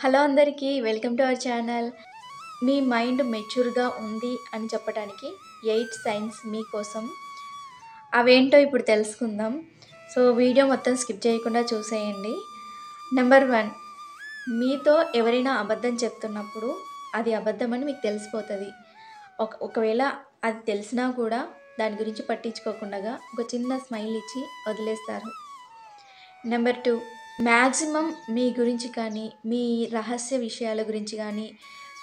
Hello అందరికీ welcome to our channel. మీ mind మెచ్యూర్‌గా ఉంది అని చెప్పడానికి 8 సైన్స్ మీకోసం. అవేంటో ఇప్పుడు తెలుసుకుందాం. సో, వీడియో మొత్తం స్కిప్ చేయకుండా చూసేయండి. నెంబర్ 1, మీతో ఎవరైనా అబద్ధం చెప్తున్నప్పుడు అది అబద్ధమని మీకు తెలిసిపోతది. ఒకవేళ అది తెలిసినా కూడా దాని గురించి పట్టించుకోకుండగా ఒక చిన్న స్మైల్ ఇచ్చి వదిలేస్తారు. నెంబర్ 2, మ్యాక్సిమం మీ గురించి కానీ, మీ రహస్య విషయాల గురించి కానీ,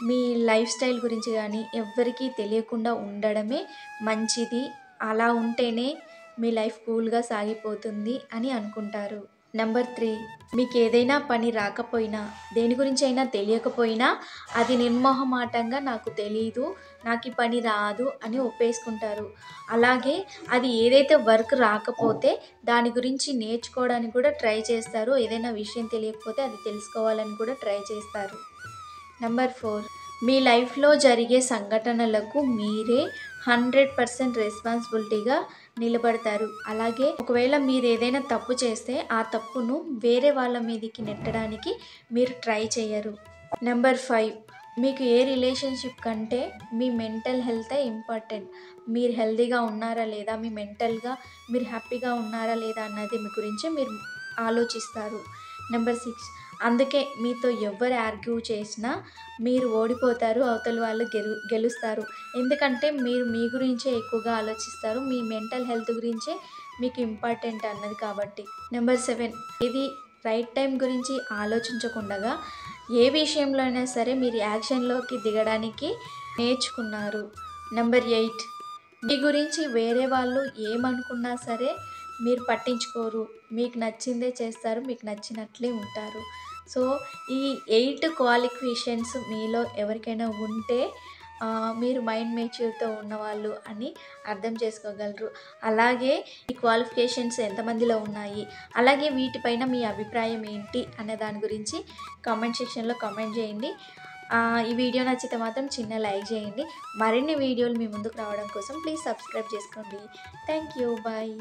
మీ లైఫ్ స్టైల్ గురించి కానీ ఎవ్వరికీ తెలియకుండా ఉండడమే మంచిది. అలా ఉంటేనే మీ లైఫ్ కూల్‌గా సాగిపోతుంది అని అనుకుంటారు. నెంబర్ 3, మీకేదైనా పని రాకపోయినా, దేని గురించైనా తెలియకపోయినా అది నిర్మొహమాటంగా నాకు తెలీదు, నాకు ఈ పని రాదు అని ఒప్పేసుకుంటారు. అలాగే అది ఏదైతే వర్క్ రాకపోతే దాని గురించి నేర్చుకోవడానికి కూడా ట్రై చేస్తారు. ఏదైనా విషయం తెలియకపోతే అది తెలుసుకోవాలని కూడా ట్రై చేస్తారు. నెంబర్ 4, మీ లైఫ్‌లో జరిగే సంఘటనలకు మీరే 100% రెస్పాన్సిబిలిటీగా నిలబడతారు. అలాగే ఒకవేళ మీరేదైనా తప్పు చేస్తే ఆ తప్పును వేరే వాళ్ళ మీదకి నెట్టడానికి మీరు ట్రై చేయరు. నెంబర్ 5, మీకు ఏ రిలేషన్‌షిప్ కంటే మీ మెంటల్ హెల్తే ఇంపార్టెంట్. మీరు హెల్తీగా ఉన్నారా లేదా, మీ మెంటల్‌గా మీరు హ్యాపీగా ఉన్నారా లేదా అన్నది మీ గురించి మీరు ఆలోచిస్తారు. నెంబర్ 6, అందుకే మీతో ఎవ్వరు ఆర్గ్యూ చేసినా మీరు ఓడిపోతారు, అవతల వాళ్ళు గెలుస్తారు. ఎందుకంటే మీరు మీ గురించే ఎక్కువగా ఆలోచిస్తారు. మీ మెంటల్ హెల్త్ గురించే మీకు ఇంపార్టెంట్ అన్నది కాబట్టి. నెంబర్ 7, ఇది రైట్ టైం గురించి ఆలోచించకుండగా ఏ విషయంలో అయినా సరే మీరు యాక్షన్‌లోకి దిగడానికి నేర్చుకున్నారు. నెంబర్ 8, మీ గురించి వేరే వాళ్ళు ఏమనుకున్నా సరే మీరు పట్టించుకోరు. మీకు నచ్చిందే చేస్తారు. మీకు నచ్చినట్లే ఉంటారు. సో, ఈ 8 క్వాలిఫికేషన్స్ మీలో ఎవరికైనా ఉంటే మీరు మైండ్ మెచ్యూర్‌తో ఉన్నవాళ్ళు అని అర్థం చేసుకోగలరు. అలాగే ఈ క్వాలిఫికేషన్స్ ఎంతమందిలో ఉన్నాయి, అలాగే వీటిపైన మీ అభిప్రాయం ఏంటి అనే దాని గురించి కామెంట్ సెక్షన్‌లో కామెంట్ చేయండి. ఈ వీడియో నచ్చితే మాత్రం చిన్న లైక్ చేయండి. మరిన్ని వీడియోలు మీ ముందుకు రావడం కోసం ప్లీజ్ సబ్స్క్రైబ్ చేసుకోండి. Thank you. బాయ్.